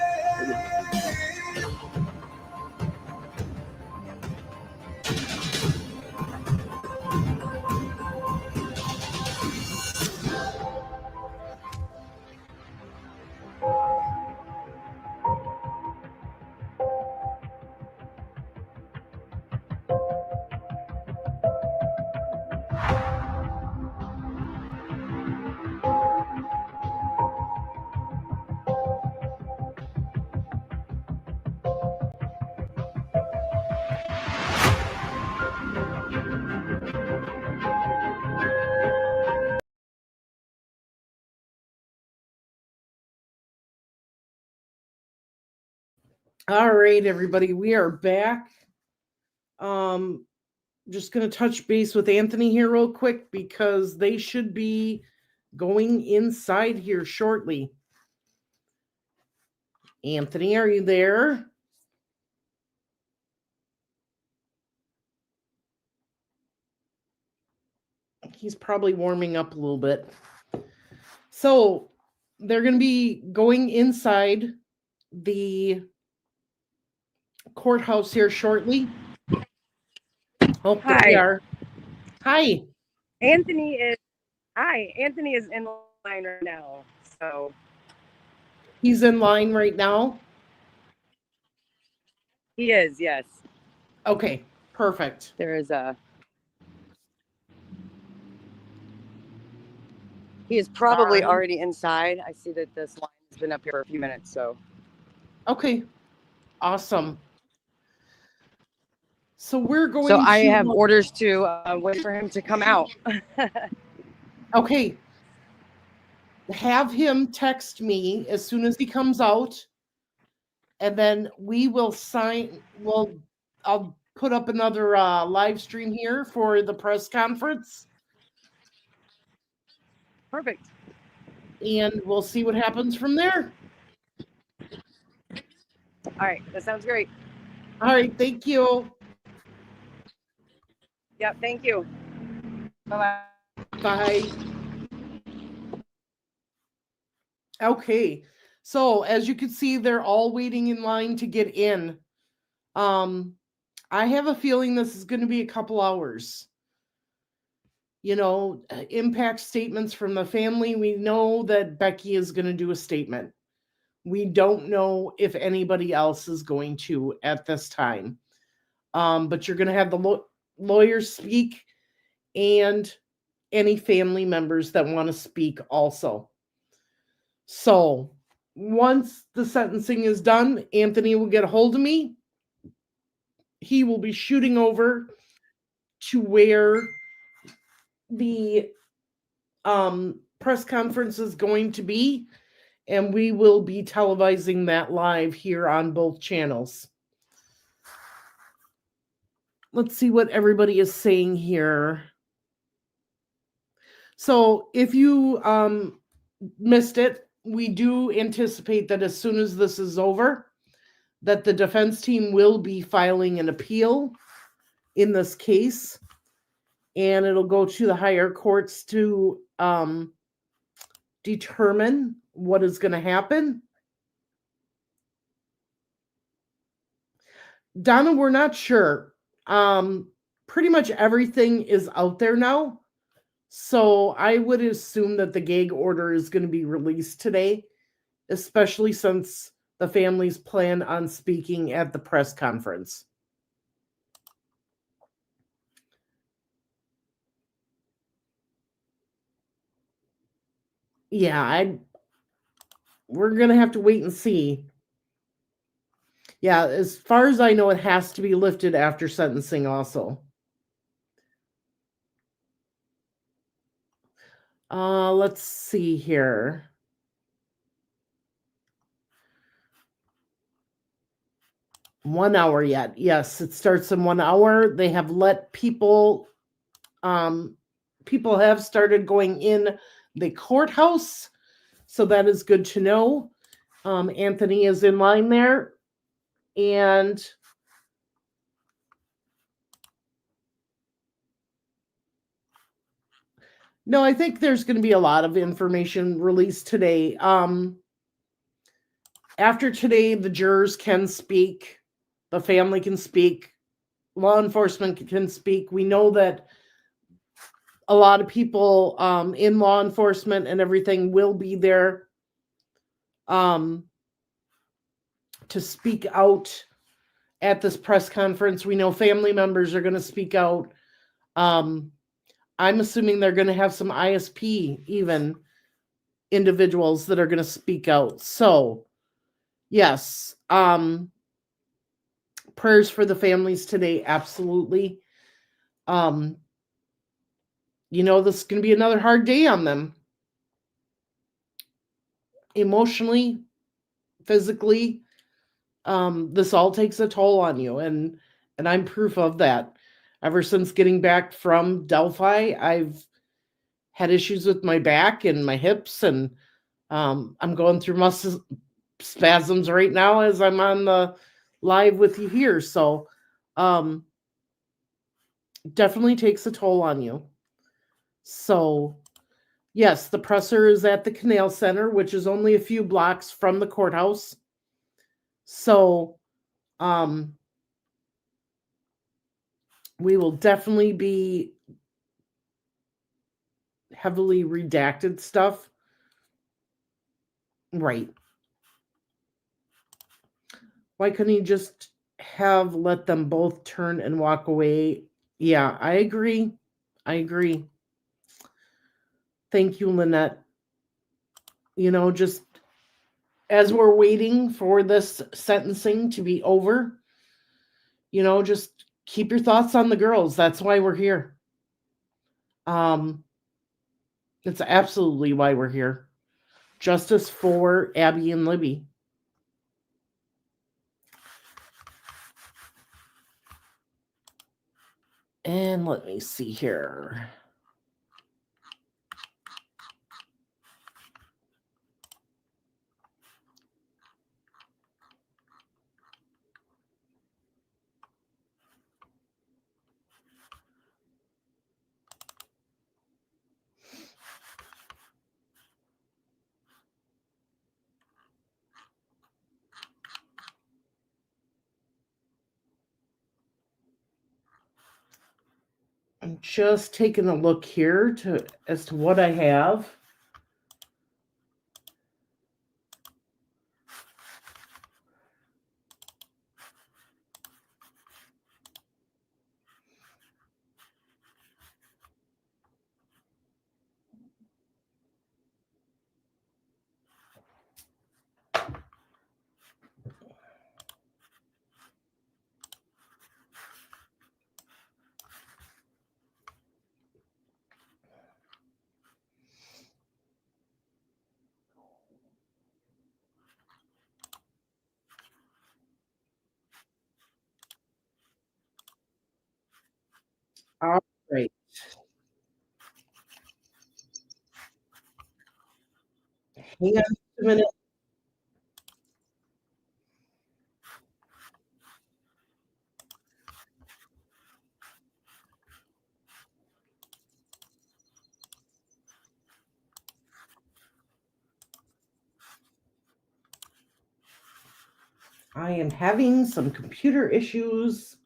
All right, everybody, we are back. Just going to touch base with Anthony here real quick because they should be going inside here shortly. Anthony, are you there? He's probably warming up a little bit. So they're going to be going inside the courthouse here shortly. Oh, there Hi. we are. Hi. Anthony is in line right now. So He's in line right now? he is, yes. Okay, perfect. There is he is probably already inside. I see that this line has been up here for a few minutes, so Okay, awesome. So we're going so I to- have orders to wait for him to come out. Okay. Have him text me as soon as he comes out, and then we will I'll put up another live stream here for the press conference. Perfect. And we'll see what happens from there. All right, that sounds great. All right, thank you. Yep, thank you. Bye-bye. Bye. Okay. So as you can see, they're all waiting in line to get in. I have a feeling this is going to be a couple hours. You know, impact statements from the family. We know that Becky is going to do a statement. We don't know if anybody else is going to at this time. But you're going to have the lawyers speak and any family members that want to speak also. So once the sentencing is done, Anthony will get a hold of me. He will be shooting over to where the press conference is going to be, and we will be televising that live here on both channels. Let's see what everybody is saying here. So if you missed it, we do anticipate that as soon as this is over, that the defense team will be filing an appeal in this case, and it'll go to the higher courts to determine what is going to happen. Donna, we're not sure. Pretty much everything is out there now. So I would assume that the gag order is going to be released today, especially since the families plan on speaking at the press conference. Yeah, we're going to have to wait and see. Yeah, as far as I know, it has to be lifted after sentencing also. Let's see here. One hour yet. Yes, it starts in 1 hour. They have let people have started going in the courthouse. So that is good to know. Anthony is in line there. And no, I think there's going to be a lot of information released today. After today, the jurors can speak. The family can speak. Law enforcement can speak. We know that a lot of people in law enforcement and everything will be there to speak out at this press conference. We know family members are going to speak out. I'm assuming they're going to have some ISP even individuals that are going to speak out. So, yes, prayers for the families today, absolutely. You know, this is going to be another hard day on them. Emotionally, physically, this all takes a toll on you, and I'm proof of that. Ever since getting back from Delphi, I've had issues with my back and my hips, and I'm going through muscle spasms right now as I'm on the live with you here. So definitely takes a toll on you. So yes, the presser is at the Canal Center, which is only a few blocks from the courthouse. So we will definitely be heavily redacted stuff. Right. Why couldn't he just have let them both turn and walk away? Yeah, I agree. I agree. Thank you, Lynette. You know, just as we're waiting for this sentencing to be over, you know, just keep your thoughts on the girls. That's why we're here. It's absolutely why we're here. Justice for Abby and Libby. And let me see here. I'm just taking a look here as to what I have. All right. Hang on a minute. I am having some computer issues.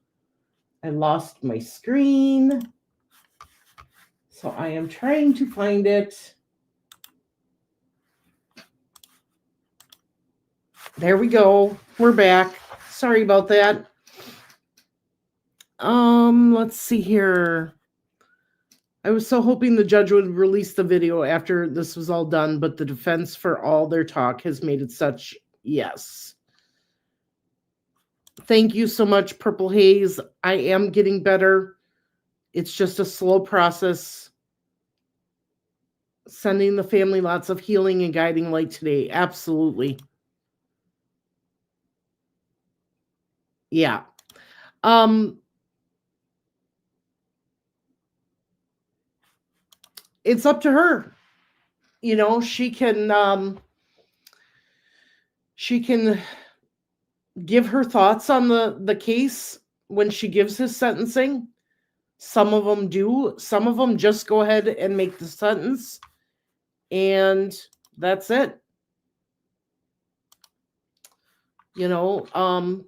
I lost my screen. So I am trying to find it. There we go. We're back. Sorry about that. Let's see here. I was so hoping the judge would release the video after this was all done, but the defense, for all their talk, has made it such yes. Thank you so much, Purple Haze. I am getting better. It's just a slow process. Sending the family lots of healing and guiding light today. Absolutely. Yeah. It's up to her. You know, she can give her thoughts on the case when she gives his sentencing. Some of them do. Some of them just go ahead and make the sentence, and that's it. You know,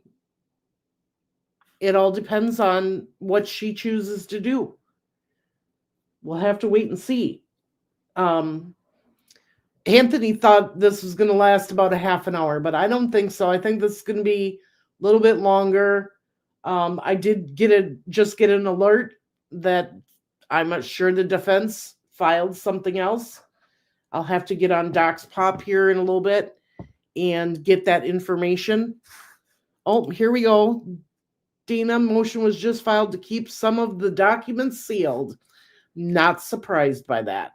it all depends on what she chooses to do. We'll have to wait and see. Anthony thought this was going to last about a half an hour, but I don't think so. I think this is going to be a little bit longer. I did get an alert that I'm not sure the defense filed something else. I'll have to get on Doc's Pop here in a little bit and get that information. Oh, here we go. Dana, motion was just filed to keep some of the documents sealed. Not surprised by that.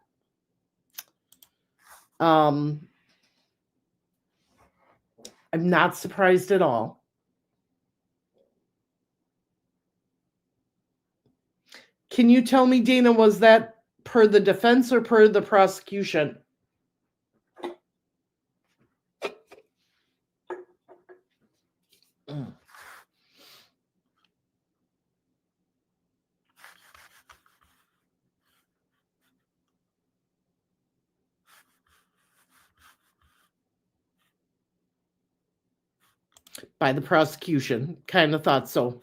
I'm not surprised at all. Can you tell me, Dana, was that per the defense or per the prosecution? By the prosecution. Kind of thought so.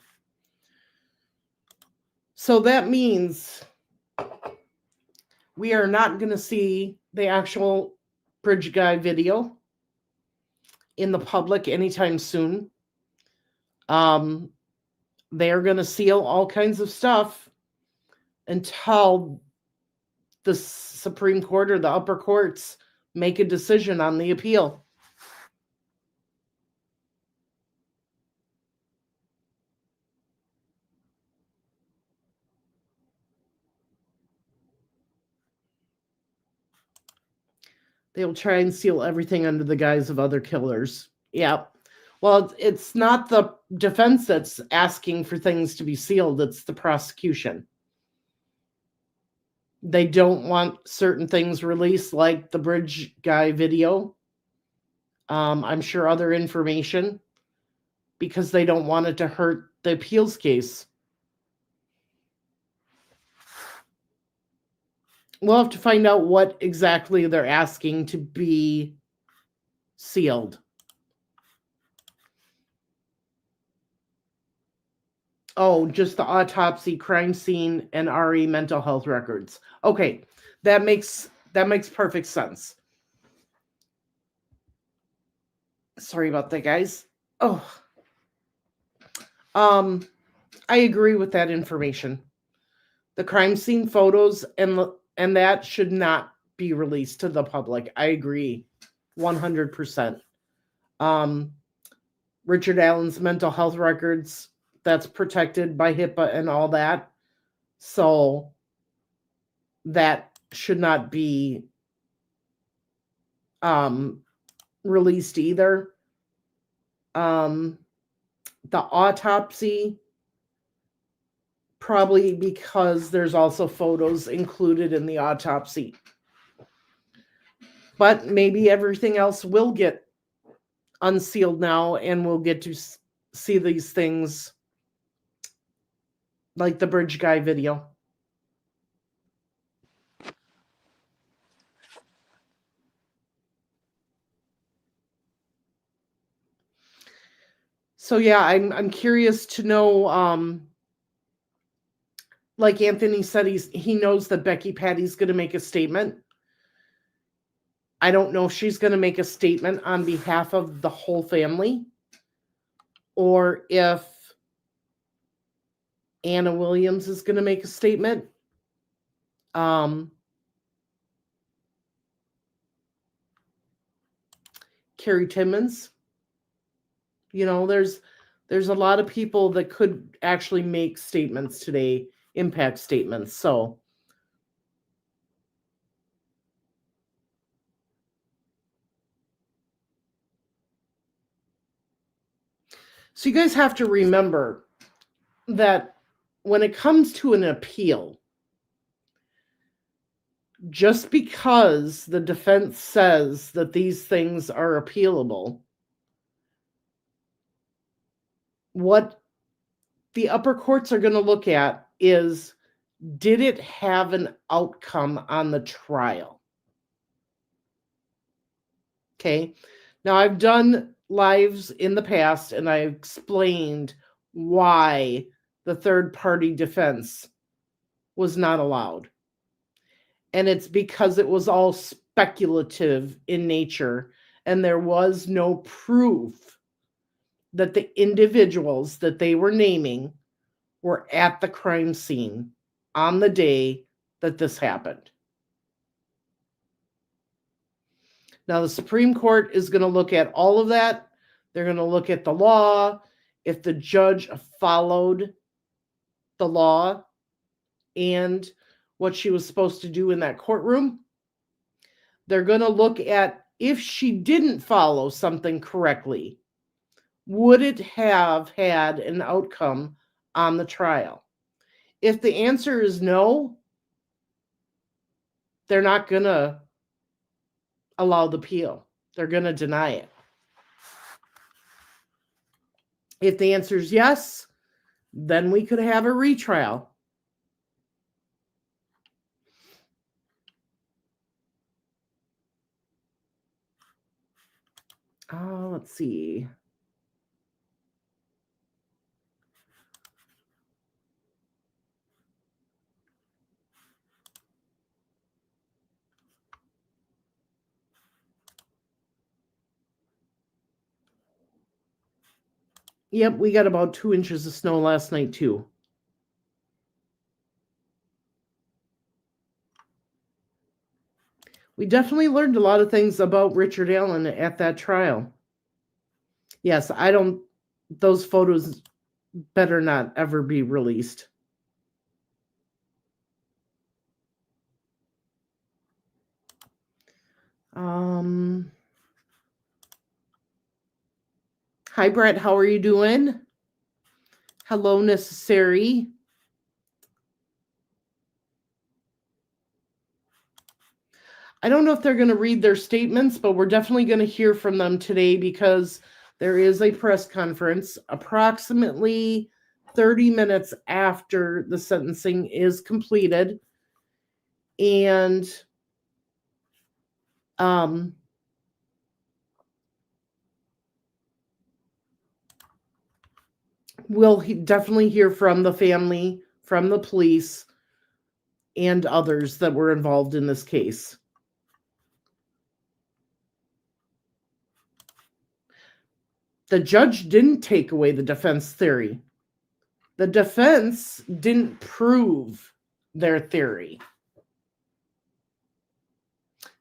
So that means we are not going to see the actual bridge guy video in the public anytime soon. They are going to seal all kinds of stuff until the Supreme Court or the upper courts make a decision on the appeal. They'll try and seal everything under the guise of other killers. Yeah. Well, it's not the defense that's asking for things to be sealed. It's the prosecution. They don't want certain things released, like the bridge guy video. I'm sure other information, because they don't want it to hurt the appeals case. We'll have to find out what exactly they're asking to be sealed. Oh, just the autopsy, crime scene, and RE mental health records. Okay, that makes perfect sense. Sorry about that, guys. Oh, I agree with that information. The crime scene photos and that should not be released to the public. I agree, 100%. Richard Allen's mental health records, that's protected by HIPAA and all that. So that should not be released either. The autopsy, probably because there's also photos included in the autopsy. But maybe everything else will get unsealed now and we'll get to see these things like the bridge guy video. So yeah, I'm curious to know, like Anthony said, he knows that Becky Patty's going to make a statement. I don't know if she's going to make a statement on behalf of the whole family or if Anna Williams is going to make a statement. Carrie Timmons. You know, there's a lot of people that could actually make statements today, impact statements. So you guys have to remember that when it comes to an appeal, just because the defense says that these things are appealable, what the upper courts are going to look at is, did it have an outcome on the trial? Okay. Now, I've done lives in the past and I explained why the third party defense was not allowed. And it's because it was all speculative in nature and there was no proof that the individuals that they were naming were at the crime scene on the day that this happened. Now, the Supreme Court is going to look at all of that. They're going to look at the law, if the judge followed the law and what she was supposed to do in that courtroom. They're going to look at if she didn't follow something correctly, would it have had an outcome on the trial? If the answer is no, they're not going to allow the appeal. They're going to deny it. If the answer is yes, then we could have a retrial. Let's see. Yep, we got about 2 inches of snow last night, too. We definitely learned a lot of things about Richard Allen at that trial. Yes, those photos better not ever be released. Hi, Brett. How are you doing? Hello, Necessary. I don't know if they're going to read their statements, but we're definitely going to hear from them today because there is a press conference approximately 30 minutes after the sentencing is completed. And We'll definitely hear from the family, from the police, and others that were involved in this case. The judge didn't take away the defense theory. The defense didn't prove their theory.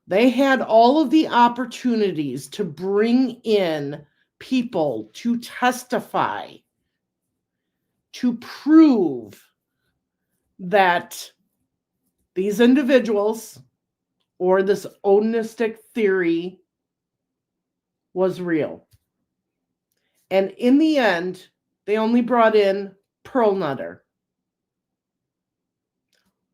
They had all of the opportunities to bring in people to testify, to prove that these individuals or this onistic theory was real. And in the end, they only brought in Pearl Nutter.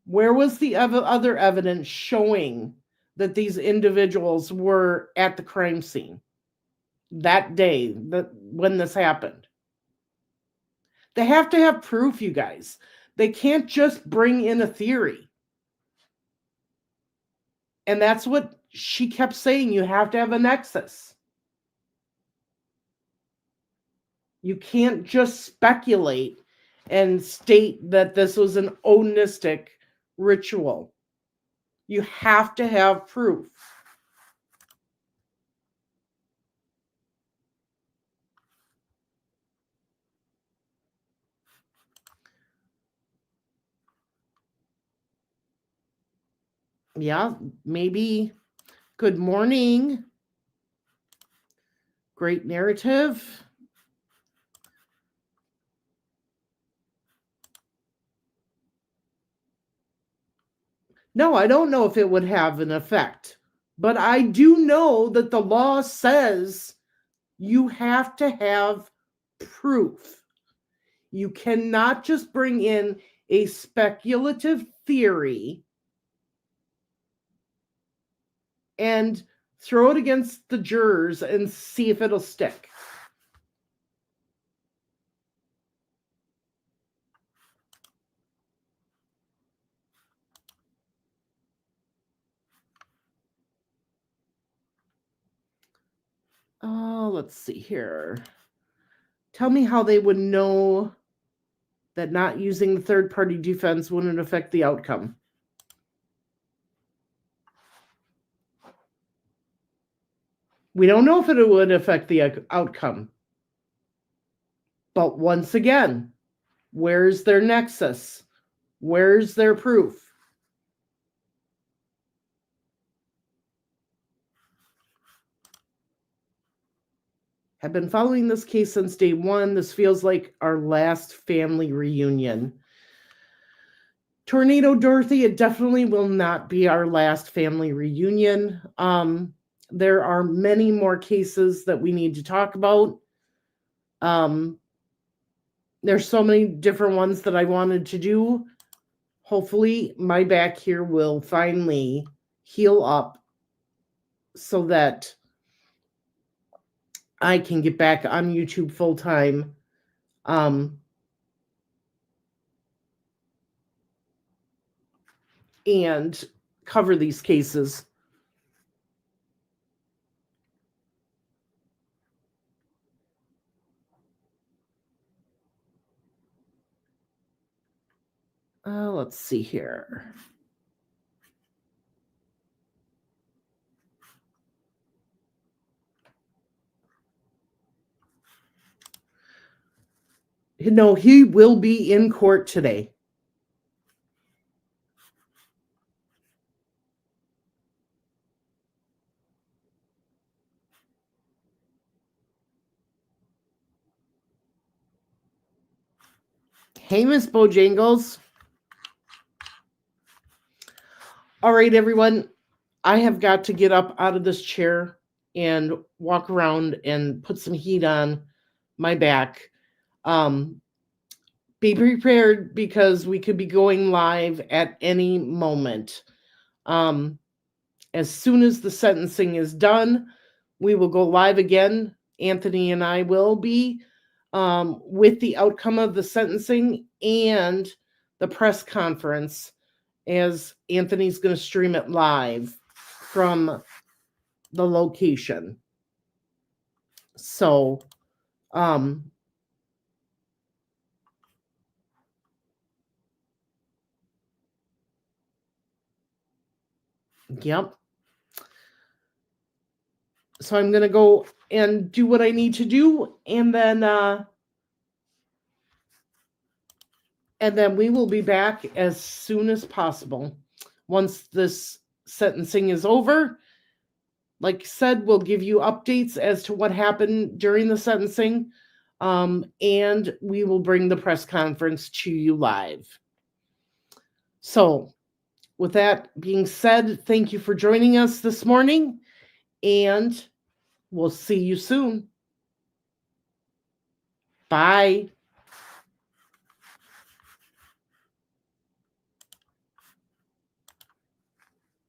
Where was the other evidence showing that these individuals were at the crime scene that day when this happened? They have to have proof, you guys. They can't just bring in a theory. And that's what she kept saying. You have to have a nexus. You can't just speculate and state that this was an onistic ritual. You have to have proof. Yeah, maybe. Good morning. Great narrative. No, I don't know if it would have an effect, but I do know that the law says you have to have proof. You cannot just bring in a speculative theory and throw it against the jurors and see if it'll stick. Oh, let's see here. Tell me how they would know that not using the third-party defense wouldn't affect the outcome. We don't know if it would affect the outcome. But once again, where's their nexus? Where's their proof? Have been following this case since day one. This feels like our last family reunion. Tornado Dorothy, it definitely will not be our last family reunion. There are many more cases that we need to talk about. There's so many different ones that I wanted to do. Hopefully my back here will finally heal up so that I can get back on YouTube full time. And cover these cases. Let's see here. No, he will be in court today. Hey, Miss Bojangles. All right, everyone. I have got to get up out of this chair and walk around and put some heat on my back. Be prepared because we could be going live at any moment. As soon as the sentencing is done, we will go live again. Anthony and I will be with the outcome of the sentencing and the press conference, as Anthony's going to stream it live from the location. So, Yep. So I'm going to go and do what I need to do, and then we will be back as soon as possible. Once this sentencing is over, like I said, we'll give you updates as to what happened during the sentencing, and we will bring the press conference to you live. So, with that being said, thank you for joining us this morning, and we'll see you soon. Bye.